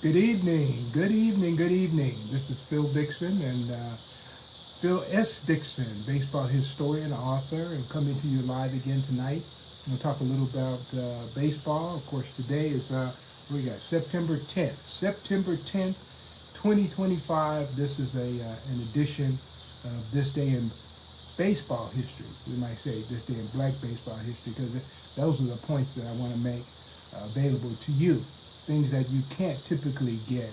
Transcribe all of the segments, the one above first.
Good evening, good evening, good evening. This is Phil Dixon and Phil S. Dixon, baseball historian, author, and coming to you live again tonight. We'll talk a little about baseball. Of course, today is, we got September 10th. September 10th, 2025. This is an edition of This Day in Baseball History. We might say This Day in Black Baseball History because those are the points that I want to make available to you. Things that you can't typically get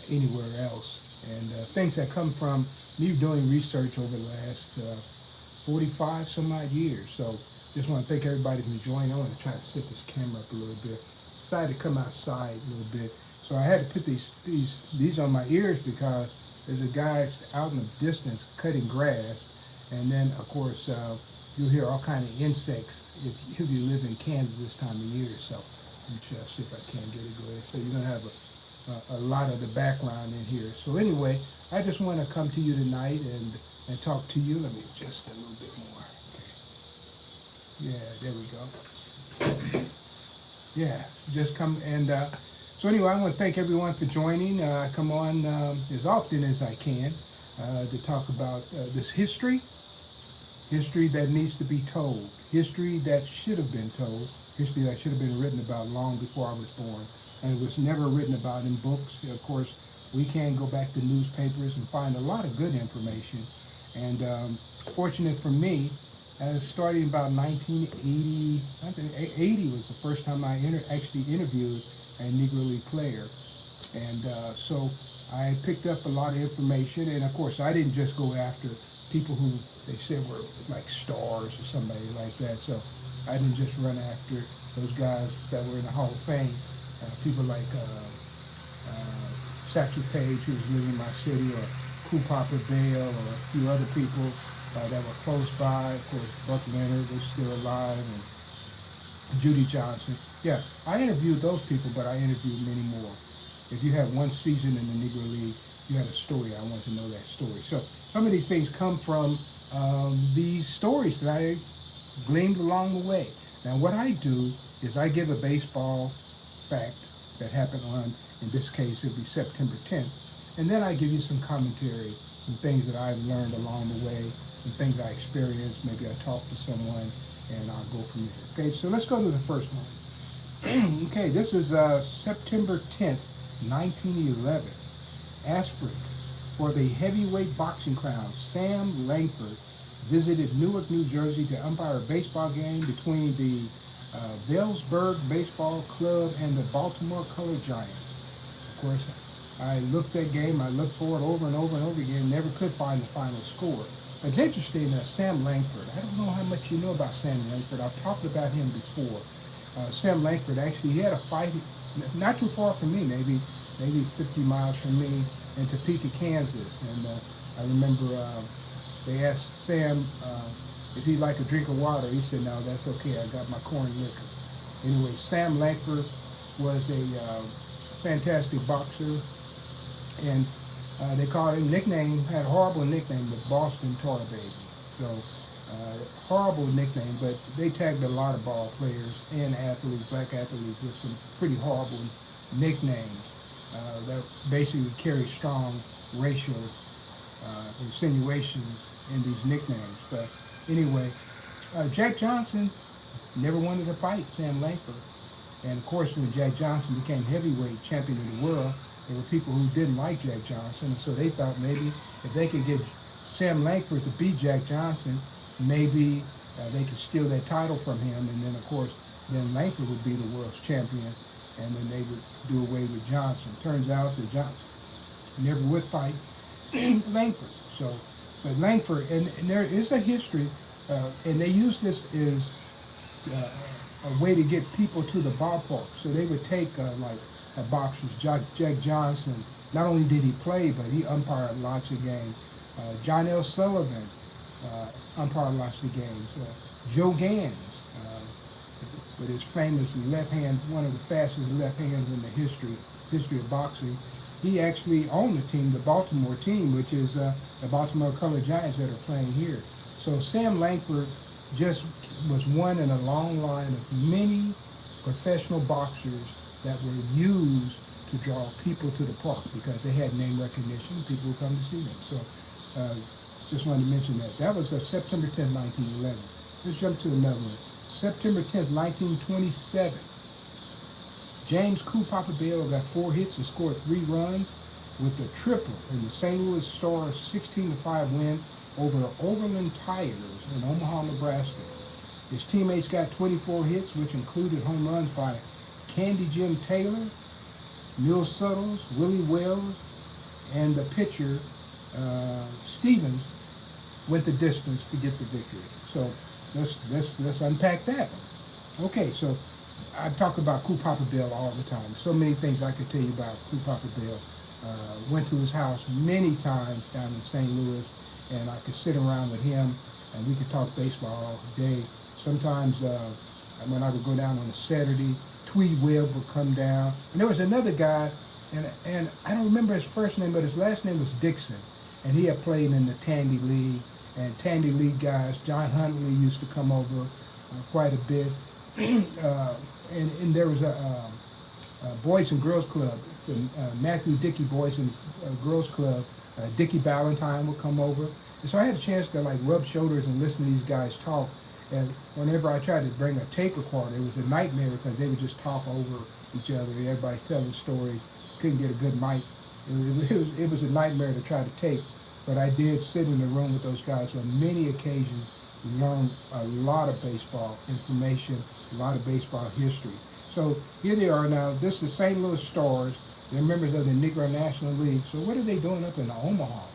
anywhere else. And things that come from me doing research over the last 45 some odd years. So just want to thank everybody who joined. I want to try to set this camera up a little bit. Decided to come outside a little bit. So I had to put these on my ears because there's a guy out in the distance cutting grass. And then, of course, you'll hear all kind of insects if you live in Kansas this time of year. So let me see if I can get it going. So you're going to have a lot of the background in here. So anyway, I just want to come to you tonight and talk to you. Let me just a little bit more. Okay. Yeah, there we go. Yeah, just come and so anyway, I want to thank everyone for joining. I come on as often as I can to talk about this history that needs to be told, history that should have been told, history that should have been written about long before I was born, and it was never written about in books. Of course, we can go back to newspapers and find a lot of good information. And fortunate for me, starting about 1980, I think 80 was the first time I actually interviewed a Negro League player. And so I picked up a lot of information, and of course, I didn't just go after people who they said were like stars or somebody like that. So I didn't just run after those guys that were in the Hall of Fame. People like Satchel Paige, who was living in my city, or Cool Papa Bell, or a few other people that were close by. Of course, Buck Leonard was still alive, and Judy Johnson. Yeah, I interviewed those people, but I interviewed many more. If you had one season in the Negro League, you had a story. I want to know that story. So some of these things come from these stories that I gleaned along the way. Now, what I do is I give a baseball fact that happened on, in this case, it would be September 10th, and then I give you some commentary, some things that I've learned along the way, some things I experienced. Maybe I talked to someone, and I'll go from there. Okay, so let's go to the first one. Okay, this is September 10th, 1911. Aspirin for the heavyweight boxing crown, Sam Langford visited Newark, New Jersey to umpire a baseball game between the Vailsburg Baseball Club and the Baltimore Color Giants. Of course, I looked at game, I looked for it over and over and over again, never could find the final score. It's interesting that Sam Langford, I don't know how much you know about Sam Langford. I've talked about him before. Sam Langford, actually, he had a fight not too far from me, maybe 50 miles from me in Topeka, Kansas. And I remember they asked Sam if he'd like a drink of water. He said, no, that's okay. I got my corn liquor. Anyway, Sam Langford was a fantastic boxer. And they called him, had a horrible nickname, the Boston Tar Baby. So, horrible nickname, but they tagged a lot of ball players and athletes, black athletes, with some pretty horrible nicknames that basically carry strong racial insinuations in these nicknames. But anyway, Jack Johnson never wanted to fight Sam Langford. And of course, when Jack Johnson became heavyweight champion of the world, there were people who didn't like Jack Johnson. And so they thought maybe if they could get Sam Langford to beat Jack Johnson, maybe they could steal that title from him. And then, of course, then Langford would be the world's champion. And then they would do away with Johnson. Turns out that Johnson never would fight Langford. So, but Langford, and there is a history, and they use this as a way to get people to the ballpark. So they would take like boxers, Jack Johnson. Not only did he play, but he umpired lots of games. John L. Sullivan umpired lots of games. Joe Gans, with his famous left hand, one of the fastest left hands in the history of boxing. He actually owned the team, the Baltimore team, which is the Baltimore Color Giants that are playing here. So Sam Langford just was one in a long line of many professional boxers that were used to draw people to the park because they had name recognition. People would come to see them. So just wanted to mention that. That was September 10th, 1911. Let's jump to another one. September 10th, 1927. James Cool Papa Bell got 4 hits and scored 3 runs with a triple in the St. Louis Stars 16-5 win over the Overland Tigers in Omaha, Nebraska. His teammates got 24 hits, which included home runs by Candy Jim Taylor, Neil Suttles, Willie Wells, and the pitcher Stevens went the distance to get the victory. So let's unpack that. Okay, so I talk about Cool Papa Bell all the time. So many things I could tell you about Cool Papa Bell. Went to his house many times down in St. Louis, and I could sit around with him, and we could talk baseball all day. Sometimes when I would go down on a Saturday, Tweed Webb would come down, and there was another guy, and I don't remember his first name, but his last name was Dixon, and he had played in the Tandy League, and Tandy League guys, John Huntley used to come over quite a bit, and there was a Boys and Girls Club, the Matthew Dickey Boys and Girls Club. Dickie Ballantyne would come over, and so I had a chance to like rub shoulders and listen to these guys talk. And whenever I tried to bring a tape recorder, it was a nightmare because they would just talk over each other. Everybody's telling stories. Couldn't get a good mic. It was a nightmare to try to tape. But I did sit in the room with those guys on many occasions, learn a lot of baseball information, a lot of baseball history. So here they are now. This is the St. Louis Stars. They're members of the Negro National League. So what are they doing up in Omaha?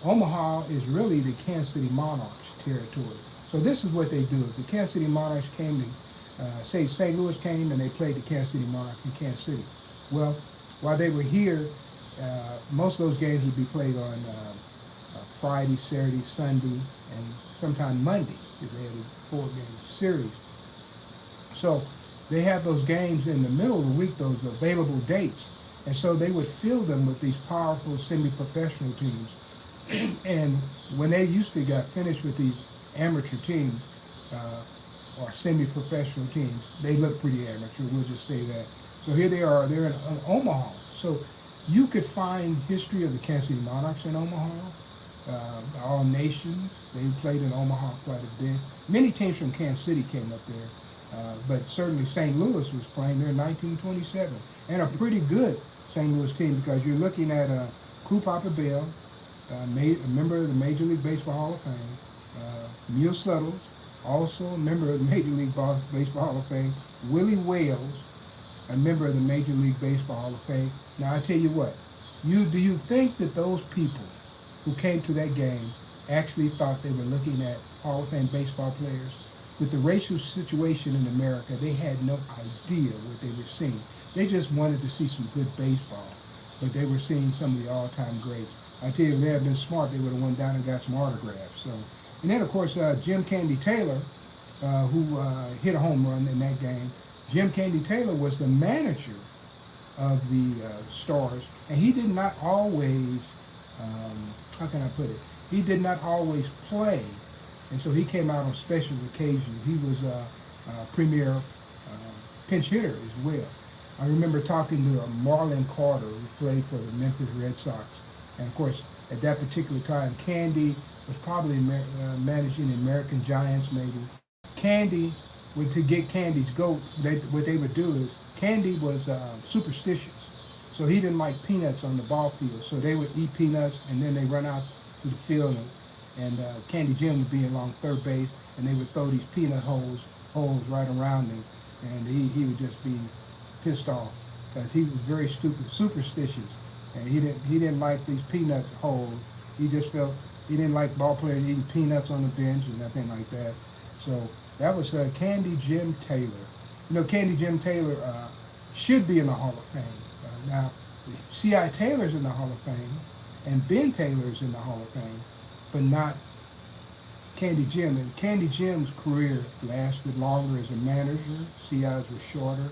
Omaha is really the Kansas City Monarchs territory. So this is what they do. If the Kansas City Monarchs came to, say St. Louis came and they played the Kansas City Monarchs in Kansas City. Well, while they were here, most of those games would be played on Friday, Saturday, Sunday, and sometime Monday, if they had a 4-game series. So they have those games in the middle of the week, those available dates. And so they would fill them with these powerful semi-professional teams. And when they usually got finished with these amateur teams or semi-professional teams, they look pretty amateur, we'll just say that. So here they are, they're in Omaha. So you could find history of the Kansas City Monarchs in Omaha, All Nations, they played in Omaha quite a bit. Many teams from Kansas City came up there, but certainly St. Louis was playing there in 1927, and a pretty good St. Louis team because you're looking at Cool Papa Bell, a member of the Major League Baseball Hall of Fame, Neil Suttles, also a member of the Major League Baseball Hall of Fame, Willie Wells, a member of the Major League Baseball Hall of Fame. Now I tell you what, do you think that those people who came to that game actually thought they were looking at Hall of Fame baseball players? With the racial situation in America, they had no idea what they were seeing. They just wanted to see some good baseball, but they were seeing some of the all-time greats. I tell you, if they had been smart, they would have went down and got some autographs. So, and then of course Jim Candy Taylor, who hit a home run in that game. Jim Candy Taylor was the manager of the Stars, and he did not always, how can I put it? He did not always play, and so he came out on special occasions. He was a premier pinch hitter as well. I remember talking to Marlon Carter, who played for the Memphis Red Sox. And of course, at that particular time, Candy was probably managing the American Giants maybe. Candy, to get Candy's goat, what they would do is, Candy was superstitious. So he didn't like peanuts on the ball field. So they would eat peanuts and then they run out to the field and Candy Jim would be along third base and they would throw these peanut holes right around him. And he would just be pissed off because he was very superstitious, and he didn't like these peanut holes. He just felt he didn't like ball players eating peanuts on the bench and nothing like that. So that was Candy Jim Taylor. You know, Candy Jim Taylor should be in the Hall of Fame. Now, C.I. Taylor's in the Hall of Fame, and Ben Taylor's in the Hall of Fame, but not Candy Jim. And Candy Jim's career lasted longer as a manager. C.I.'s was shorter.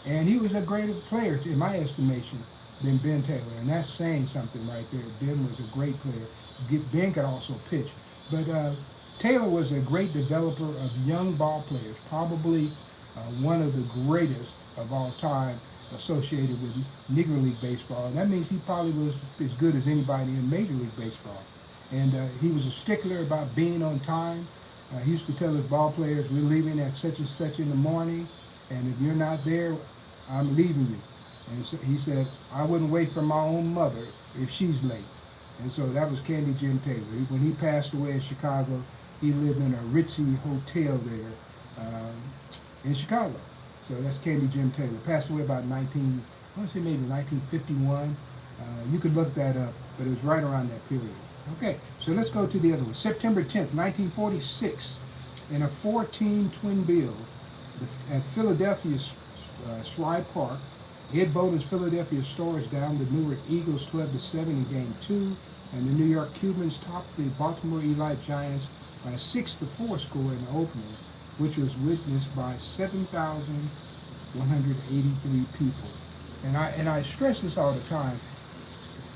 And he was a greater player, in my estimation, than Ben Taylor. And that's saying something right there. Ben was a great player. Ben could also pitch. But Taylor was a great developer of young ball players, probably one of the greatest of all time. associated with Negro League Baseball. And that means he probably was as good as anybody in Major League Baseball. And he was a stickler about being on time. He used to tell his ball players, we're leaving at such and such in the morning, and if you're not there, I'm leaving you. And so he said, I wouldn't wait for my own mother if she's late. And so that was Candy Jim Taylor. When he passed away in Chicago, he lived in a ritzy hotel there in Chicago. So that's Candy Jim Taylor. Passed away about I want to say maybe 1951. You could look that up, but it was right around that period. Okay, so let's go to the other one. September 10th, 1946, in a 4-team twin bill at Philadelphia's Swide Park, Ed Bowden's Philadelphia Stars down the Newark Eagles 12-7 in Game 2, and the New York Cubans topped the Baltimore Elite Giants by a 6-4 score in the opener, which was witnessed by 7,183 people. And I stress this all the time.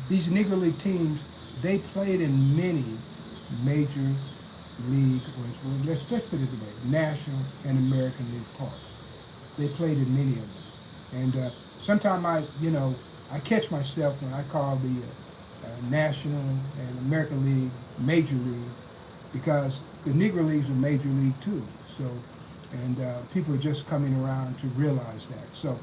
These Negro League teams, they played in many major league, or let's put it this way, National and American League parks. They played in many of them. And sometimes I catch myself when I call the National and American League Major League, because the Negro Leagues are Major League too. So, and people are just coming around to realize that. So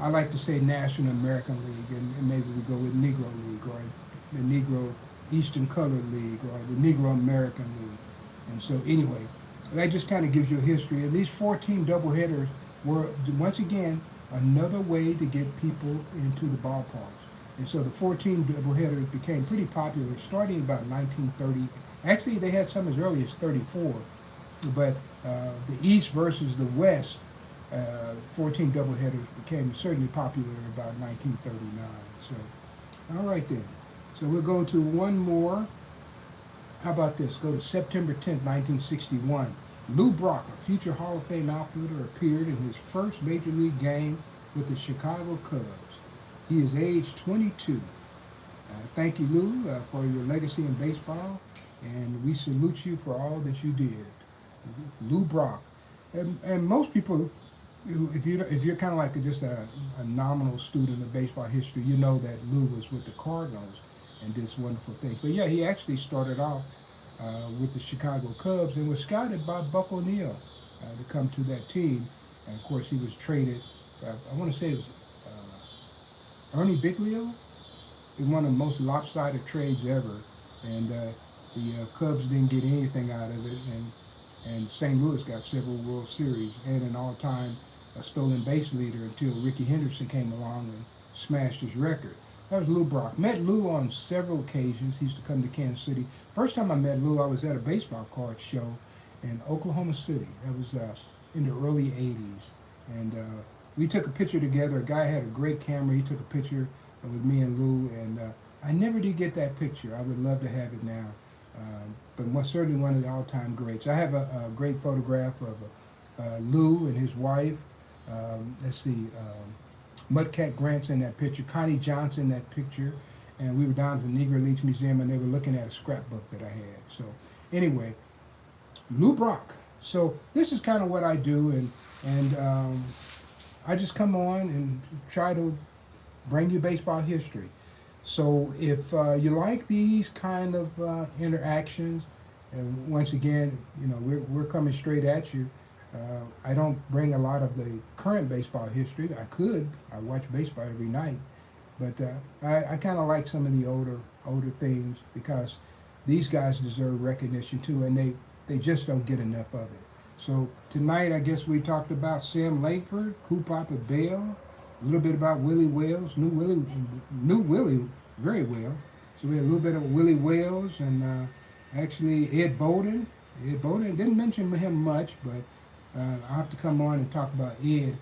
I like to say National American League, and maybe we go with Negro League, or the Negro Eastern Colored League, or the Negro American League. And so anyway, that just kind of gives you a history. And these 4-team doubleheaders were, once again, another way to get people into the ballparks. And so the 4-team doubleheaders became pretty popular starting about 1930. Actually, they had some as early as 34, but the East versus the West 4-team doubleheaders became certainly popular in about 1939. So, all right then. So we'll go to one more. How about this? Go to September 10th, 1961. Lou Brock, a future Hall of Fame outfielder, appeared in his first major league game with the Chicago Cubs. He is age 22. Thank you, Lou, for your legacy in baseball, and we salute you for all that you did. Lou Brock. And most people, if you're kind of like just a nominal student of baseball history, you know that Lou was with the Cardinals and did wonderful things. But yeah, he actually started off with the Chicago Cubs and was scouted by Buck O'Neil to come to that team. And of course, he was traded. I want to say it was Ernie Biglio. It was one of the most lopsided trades ever, and the Cubs didn't get anything out of it. And St. Louis got several World Series and an all-time stolen base leader until Ricky Henderson came along and smashed his record. That was Lou Brock. Met Lou on several occasions. He used to come to Kansas City. First time I met Lou, I was at a baseball card show in Oklahoma City. That was in the early 80s. And we took a picture together. A guy had a great camera. He took a picture with me and Lou. And I never did get that picture. I would love to have it now. But certainly one of the all-time greats. I have a great photograph of Lou and his wife. Let's see, Mudcat Grant's in that picture, Connie Johnson in that picture, and we were down at the Negro Leagues Museum and they were looking at a scrapbook that I had. So anyway, Lou Brock. So this is kind of what I do, and I just come on and try to bring you baseball history. So if you like these kind of interactions, and once again, we're coming straight at you. I don't bring a lot of the current baseball history. I could. I watch baseball every night, but I kind of like some of the older things because these guys deserve recognition too, and they just don't get enough of it. So tonight, I guess we talked about Sam Langford, Cool Papa Bell, a little bit about Willie Wells, knew Willie very well. So we had a little bit of Willie Wells and actually Ed Bowden. Ed Bowden, didn't mention him much, but I'll have to come on and talk about Ed.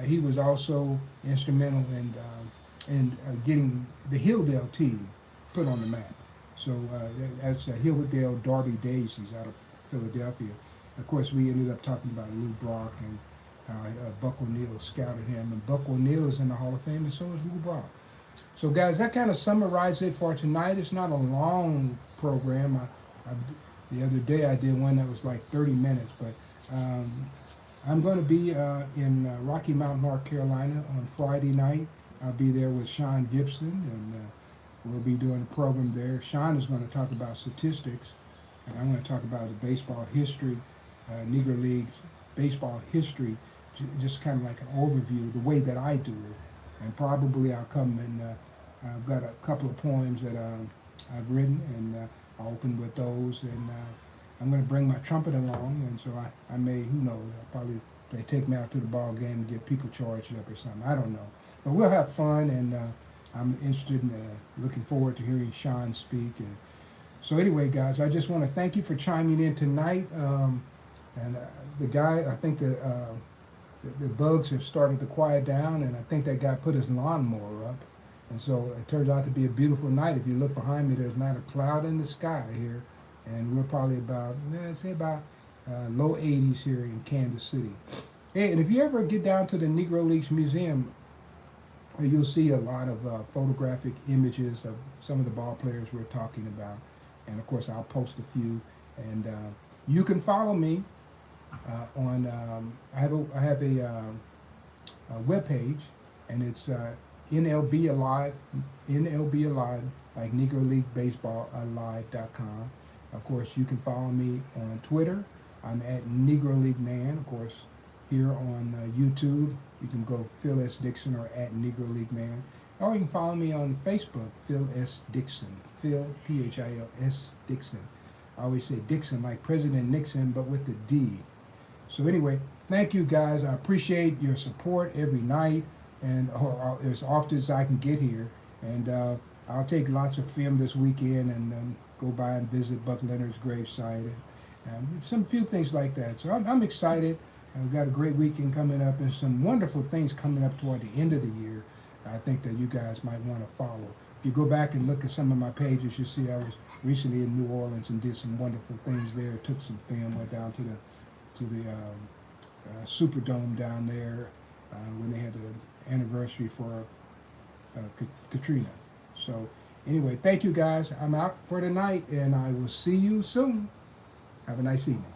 He was also instrumental in getting the Hilldale team put on the map. So that's Hilldale Derby Daisies out of Philadelphia. Of course, we ended up talking about Lou Brock and Buck O'Neil scouted him. And Buck O'Neil is in the Hall of Fame, and so is Lou Brock. So guys, that kind of summarizes it for tonight. It's not a long program. The other day I did one that was like 30 minutes, but I'm going to be in Rocky Mount, North Carolina on Friday night. I'll be there with Sean Gibson, and we'll be doing a program there. Sean is going to talk about statistics, and I'm going to talk about the baseball history, Negro League baseball history, just kind of like an overview, the way that I do it. And probably I'll come and I've got a couple of poems that I've written, and I'll open with those. And I'm going to bring my trumpet along, and so I may, who knows, I'll probably they take me out to the ball game and get people charged up or something. I don't know, but we'll have fun, and I'm interested in looking forward to hearing Sean speak. And so anyway, guys, I just want to thank you for chiming in tonight. And the guy, I think the bugs have started to quiet down, and I think that guy put his lawnmower up. And so it turns out to be a beautiful night. If you look behind me, there's not a cloud in the sky here, and we're probably about, say about low 80s here in Kansas City. Hey, and if you ever get down to the Negro Leagues Museum, you'll see a lot of photographic images of some of the ball players we're talking about. And of course, I'll post a few. And you can follow me on, I have a web page, and it's NLB Alive, like Negro League Baseball Alive.com. Of course, you can follow me on Twitter. I'm at Negro League Man. Of course, here on YouTube, you can go Phil S. Dixon or at Negro League Man. Or you can follow me on Facebook, Phil S. Dixon. Phil, Phil S. Dixon. I always say Dixon like President Nixon, but with the D. So anyway, thank you guys. I appreciate your support every night, and or as often as I can get here. And I'll take lots of film this weekend and go by and visit Buck Leonard's gravesite and some few things like that. So I'm excited. We've got a great weekend coming up and some wonderful things coming up toward the end of the year. I think that you guys might want to follow. If you go back and look at some of my pages, you'll see I was recently in New Orleans and did some wonderful things there. Took some film, went down to the Superdome down there when they had the anniversary for Katrina. So anyway, thank you guys. I'm out for tonight, and I will see you soon. Have a nice evening.